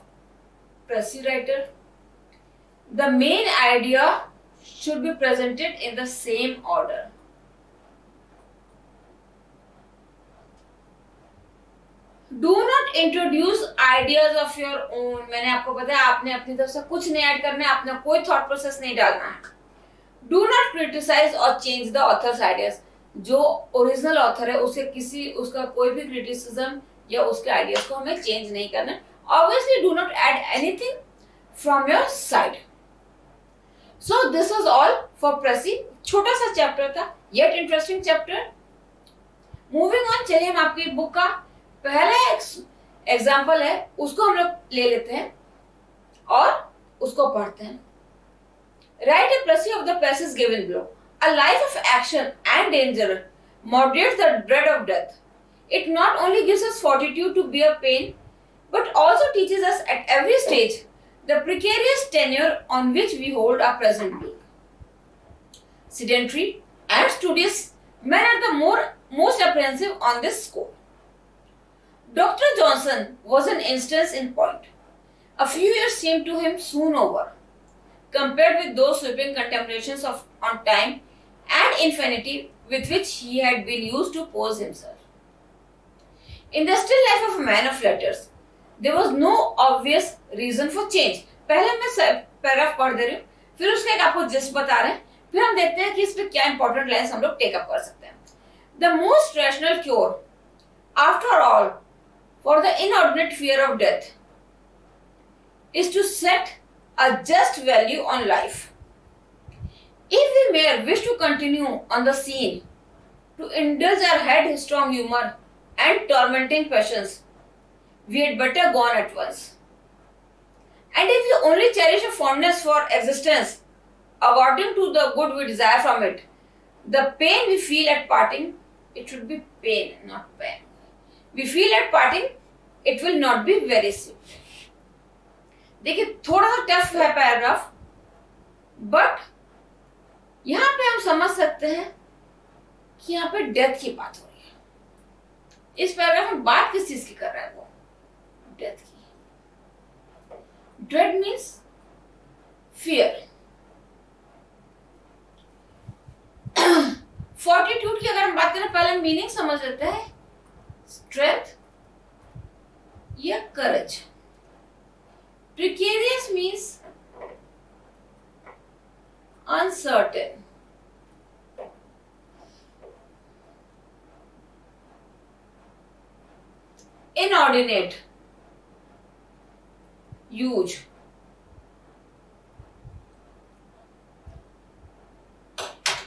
Pressy writer. The main idea should be presented in the same order. Do not introduce ideas of your own. मैंने आपको बताया आपने अपनी तरफ से कुछ नहीं ऐड करना है, अपना कोई थॉट प्रोसेस नहीं डालना है। Do not criticize or change the author's ideas. जो ओरिजिनल ऑथर है उसका कोई भी क्रिटिसिज्म या उसके आइडियाज को हमें चेंज नहीं करना है। Obviously do not add anything from your side. So this was all for Pressy. छोटा सा चैप्टर था yet interesting chapter. Moving on, चलिए हम आपकी बुक का पहला एग्जाम्पल है उसको हम लोग ले लेते हैं और उसको पढ़ते हैं। Write a Pressy of the passage given below. A life of action and danger moderates the dread of death. It not only gives us fortitude to bear pain, but also teaches us at every stage the precarious tenure on which we hold our present being. Sedentary and studious men are the most apprehensive on this score. Dr. Johnson was an instance in point. A few years seemed to him soon over, compared with those sweeping contemplations on time and infinity with which he had been used to pose himself. In the still life of a man of letters, there was no obvious reason for change. पहले मैं paragraph पढ़ दे रही हूँ, फिर उसका एक आपको gist बता रहे हैं, फिर हम देखते हैं कि इस पे क्या इंपॉर्टेंट लाइन्स हम लोग टेकअप कर सकते हैं। The most rational cure, after all, for the inordinate fear of death, is to set a just value on life. If we may wish to continue on the scene, to indulge our headstrong humor and tormenting passions, we had better gone at once. And if we only cherish a fondness for existence, according to the good we desire from it, the pain we feel at parting, it should be pain, not pain. We feel at parting, it will not be very sweet. देखिए थोड़ा सा tough है paragraph, but यहां पे हम समझ सकते हैं कि यहाँ पे डेथ की बात हो रही है। इस पैराग्राफ में बात किस चीज की कर रहा है वो? डेथ की। Dread means fear. फोर्टिट्यूड की अगर हम बात करें, पहले मीनिंग समझ लेते हैं। स्ट्रेंथ या करेज। Precarious means uncertain. Inordinate, huge.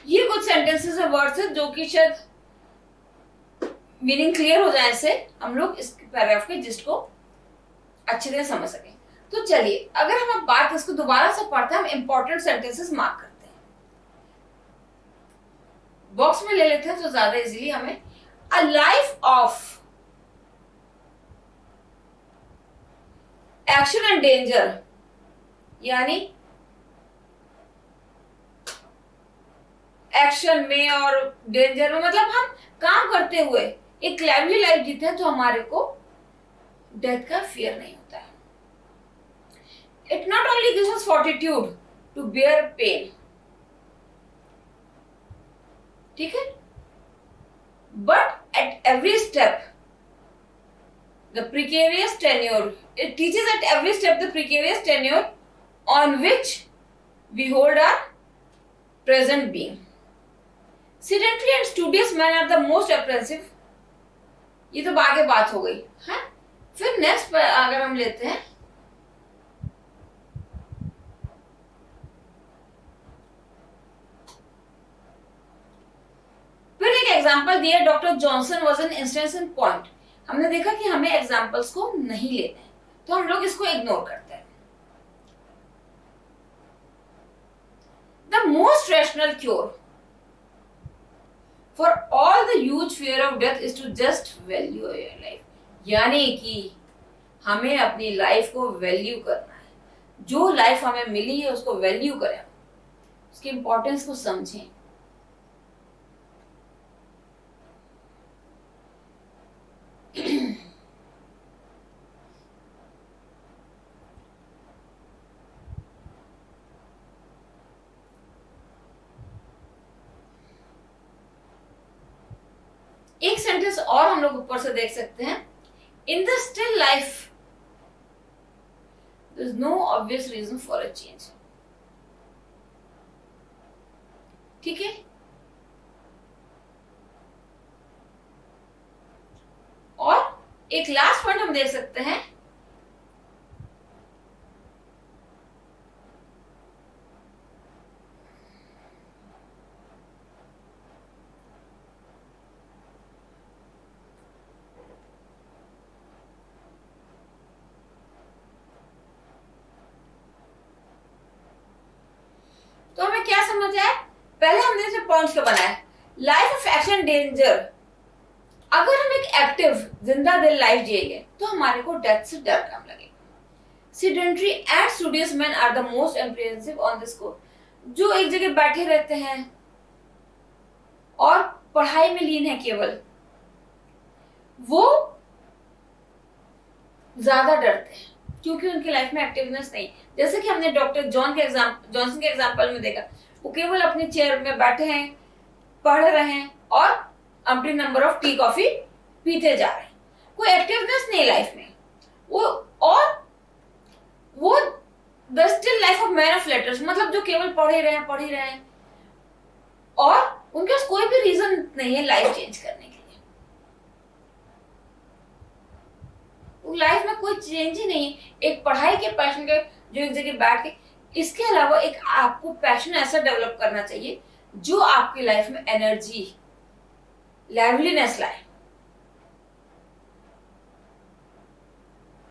ये कुछ सेंटेंसेस है, वर्ड्स है जो कि शायद मीनिंग क्लियर हो जाए से हम लोग इस पैराग्राफ के जिस्ट को अच्छे से समझ सकें। तो चलिए अगर हम अब बात इसको दोबारा से पढ़ते हैं, हम इंपॉर्टेंट सेंटेंसेस मार्क करते हैं, बॉक्स में ले लेते हैं तो ज्यादा इजीली हमें। A life of action and danger, यानी एक्शन में और डेंजर में, मतलब हम काम करते हुए एक लाइवली लाइफ जीते हैं तो हमारे को डेथ का फियर नहीं होता है। It not only gives us fortitude to bear pain, ठीक है, but at every step the precarious tenure, it teaches at every step the precarious tenure on which we hold our present being. Sedentary and studious men are the most apprehensive. ये तो आगे बात हो गई है। फिर नेक्स्ट अगर हम लेते हैं, फिर एक एग्जांपल दिया, doctor Johnson was an instance in point. हमने देखा कि हमें एग्जांपल्स को नहीं लेते हैं तो हम लोग इसको इग्नोर करते हैं। The most rational cure for all the huge fear of death is to just value your life. यानी कि हमें अपनी लाइफ को वैल्यू करना है। जो लाइफ हमें मिली है उसको वैल्यू करें, उसकी इंपॉर्टेंस को समझें। एक सेंटेंस और हम लोग ऊपर से देख सकते हैं, in the still life there is no obvious reason for a change. ठीक है, और एक लास्ट पॉइंट हम देख सकते हैं, तो हमें क्या समझ आया? पहले हमने इसे पॉइंट्स का बनाया, लाइफ ऑफ एक्शन डेंजर। अगर हम एक एक्टिव जिंदा दिल लाइफ जिएंगे तो हमारे को डेथ से डर कम लगेगा। Sedentary and studious man are the most apprehensive on this को, जो एक जगह बैठे रहते हैं और पढ़ाई में लीन है केवल, वो ज्यादा डरते हैं क्योंकि उनकी लाइफ में एक्टिवनेस नहीं। जैसे कि हमने डॉक्टर जॉनसन के एग्जांपल में देखा, वो केवल अपने चेयर में बैठे हैं, पढ़ रहे हैं और अम्पटी नंबर ऑफ टी कॉफी पीते जा रहे हैं। कोई एक्टिवनेस नहीं लाइफ में। वो the still life of man of letters, मतलब जो केवल पढ़ ही रहे हैं और उनके पास कोई भी रीजन नहीं है लाइफ चेंज करने के लिए। लाइफ में कोई चेंज ही नहीं है। एक पढ़ाई के पैशन के जो एक जगह बैठ के, इसके अलावा एक आपको पैशन ऐसा डेवलप करना चाहिए जो आपकी लाइफ में एनर्जी, लाइवलीनेस लाए,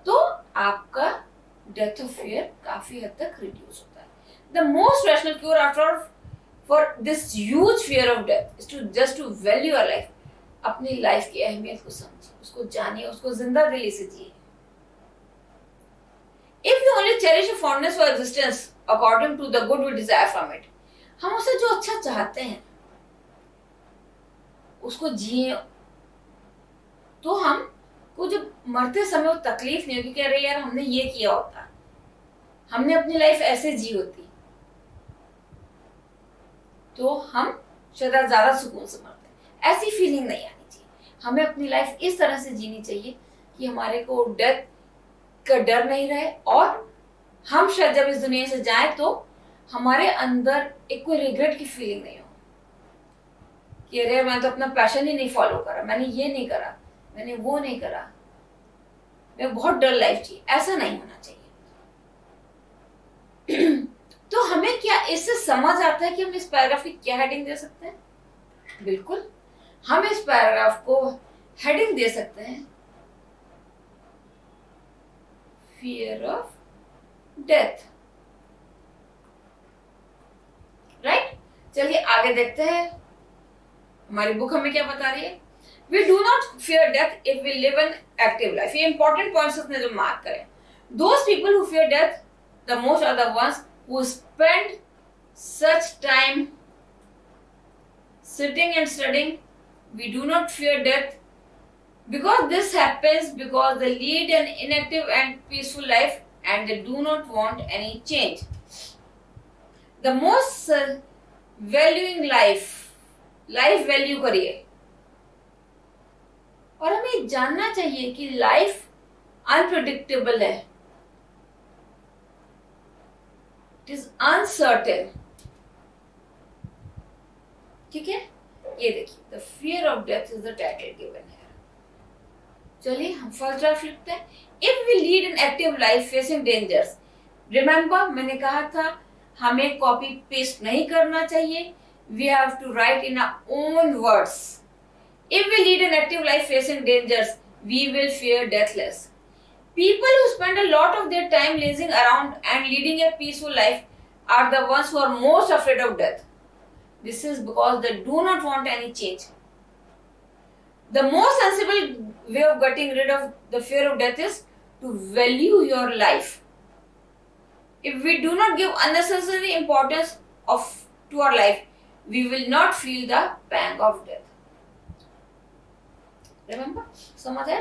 तो आपका डेथ ऑफ फियर काफी हद तक रिड्यूस होता है। The most rational cure after for this huge fear of death is to just to value your life. अपनी लाइफ की अहमियत को समझिए, उसको जानिए, उसको जिंदा दिली से जिए। If we only cherish a fondness for existence according to the good we desire from it, हम उसे जो अच्छा चाहते हैं उसको जिए, तो हम को जब मरते समय वो तकलीफ नहीं होगी कि अरे यार हमने ये किया होता, हमने अपनी लाइफ ऐसे जी होती, तो हम शायद ज्यादा सुकून से मरते। ऐसी फीलिंग नहीं आनी चाहिए। हमें अपनी लाइफ इस तरह से जीनी चाहिए कि हमारे को डेथ का डर नहीं रहे, और हम शायद जब इस दुनिया से जाएं तो हमारे अंदर एक कोई रिग्रेट की फीलिंग नहीं हो कि अरे मैं तो अपना पैशन ही नहीं फॉलो करा, मैंने ये नहीं करा, मैंने वो नहीं करा, मैं बहुत डर लाइफ जी। ऐसा नहीं होना चाहिए। तो हमें क्या इससे समझ आता है कि हम इस पैराग्राफ की क्या हेडिंग दे सकते हैं? बिल्कुल, हम इस पैराग्राफ को हेडिंग दे सकते हैं फियर ऑफ डेथ। राइट, चलिए आगे देखते हैं हमारी बुक हमें क्या बता रही है। We do not fear death if we live an active life. ये इंपॉर्टेंट पॉइंट्स उसने जो मार्क करें, those people who fear death the most are the ones who spend such time sitting and studying. We do not fear death because this happens because they lead an inactive and peaceful life and they do not want any change. The most valuing life value करिए, और हमें जानना चाहिए कि life unpredictable है, it is uncertain. ठीक है, ये देखिए, the fear of death is the title given है। चलिए हम फर्स्ट ड्राफ्ट लिखते हैं। If we lead an active life facing dangers, remember मैंने कहा था हमें कॉपी पेस्ट नहीं करना चाहिए, we have to write in our own words. If we lead an active life facing dangers, we will fear death less. People who spend a lot of their time lazing around and leading a peaceful life are the ones who are most afraid of death. This is because they do not want any change. The most sensible way of getting rid of the fear of death is to value your life. If we do not give unnecessary importance to our life, we will not feel the pang of death. Remember, समझ है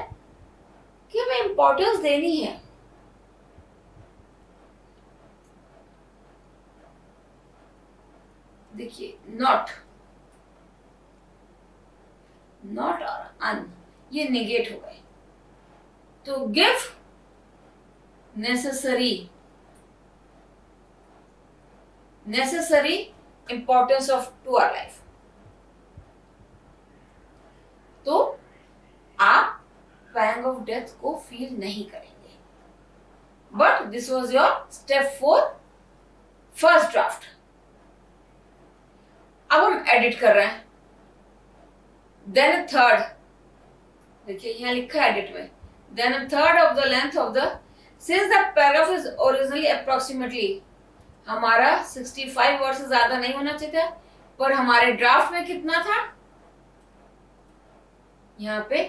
कि हमें importance देनी है. देखिए, not और un ये negate हो गए, तो give necessary importance to our life. तो आप pang of death को feel नहीं करेंगे. But this was your step 4 first draft. अब हम एडिट कर रहे हैं. देन थर्ड, देखिए यहाँ लिखा है एडिट में, then third of the length of the, since the paragraph is originally approximately, हमारा 65 वर्ड से ज्यादा नहीं होना चाहिए था, पर हमारे ड्राफ्ट में कितना था, यहाँ पे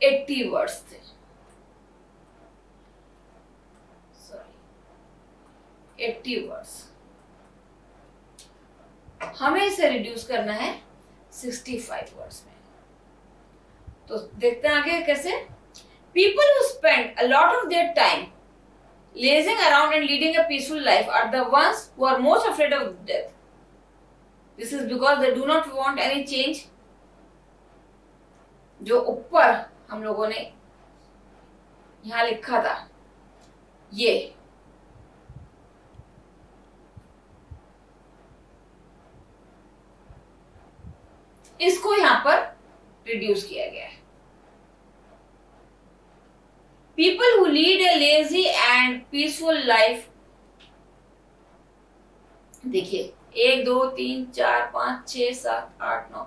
80 वर्ड्स थे. Sorry, 80 words. हमें इसे रिड्यूस करना है 65 वर्ड्स में. तो देखते हैं आगे कैसे. People who spend a lot of their time lazing around and leading a peaceful life are the ones who are most afraid of death. This is because they do not want any change. जो ऊपर हम लोगों ने यहाँ लिखा था, ये इसको यहां पर रिड्यूस किया गया है. People who lead a lazy and peaceful life, देखिए 1 2 3 4 5 6 7 8 9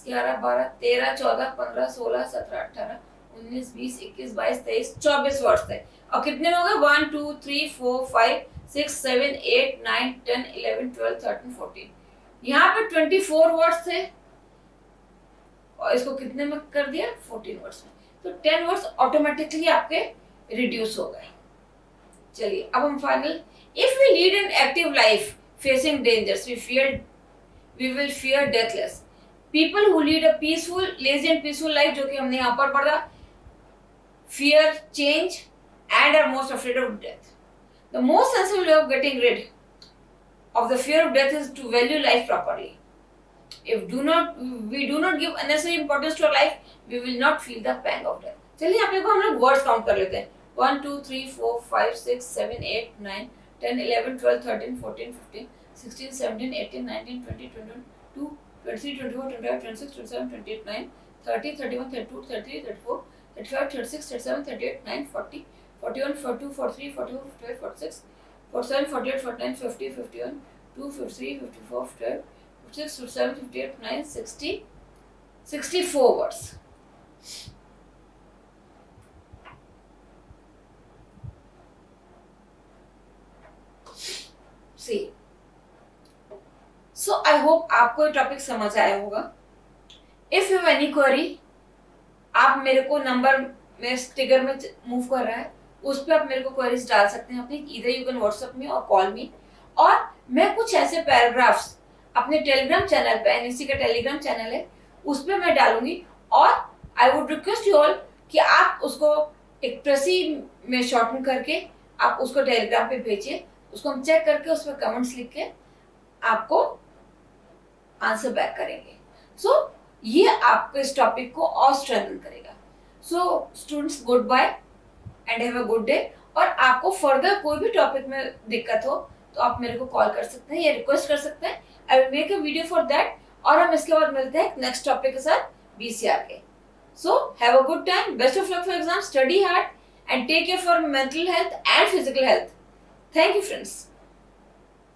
11 12 13 14 15 16 17 18 19 20 21 22 23 24 वर्ड्स थे. और कितने हो गए, 1 2 3 4 5 6 7 8 9 10 11 12 13 14. यहाँ पे 24 वर्ड्स थे और इसको कितने में कर दिया, 14 वर्ड्स में. तो 10 वर्ड्स ऑटोमेटिकली आपके रिड्यूस हो गए. चलिए अब हम final. If we lead an active life facing dangers, we will fear death less. People who lead a peaceful lazy and peaceful life, जो कि हमने यहाँ पर पढ़ा, fear change and are most afraid of death. The most sensible way of getting rid of the fear of death is to value life properly. If we do not give unnecessary importance to our life, we will not feel the pang of death. चलिए यहाँ पे हम लोग words count कर लेते हैं. 1 2 3 4 5 6 7 8 9 10 11 12 13 14 15 16 17 18 19 20 21 22 23 24 25 26 27 28 9 30 31 32 33 34 35 36 37 38 9 40 41 42 43 44 45 46 47 48 49 50 51 2 53 54 55 56 57 58 9 60 64 words. See, so I hope आपको ये टॉपिक समझ आया होगा. If you have any query, आप मेरे को नंबर में स्टिकर में मूव कर रहा है, उस पर आप मेरे को क्वेरीज डाल सकते हैं अपनी. इधर यू कैन व्हाट्सएप में और कॉल मी. और मैं कुछ ऐसे पैराग्राफ्स अपने टेलीग्राम चैनल पे, एनएससी का टेलीग्राम चैनल है, उस पर मैं डालूंगी. और I would request you all कि आप उसको एक प्रेसी में शॉर्टन करके आप उसको टेलीग्राम पे भेजिए. उसको हम चेक करके उस पर कमेंट्स लिख के आपको आंसर बैक करेंगे. सो ये आपको इस टॉपिक को और स्ट्रेंथन करेगा. So students, goodbye and have a good day. और आपको फर्दर कोई भी टॉपिक में दिक्कत हो तो आप मेरे को कॉल कर सकते हैं या रिक्वेस्ट कर सकते हैं. I will make a video for that. और हम इसके बाद मिलते हैं नेक्स्ट टॉपिक के साथ बीसीआर के. So have a good time, best of luck for exam, study hard and take care for mental health and physical health. Thank you friends.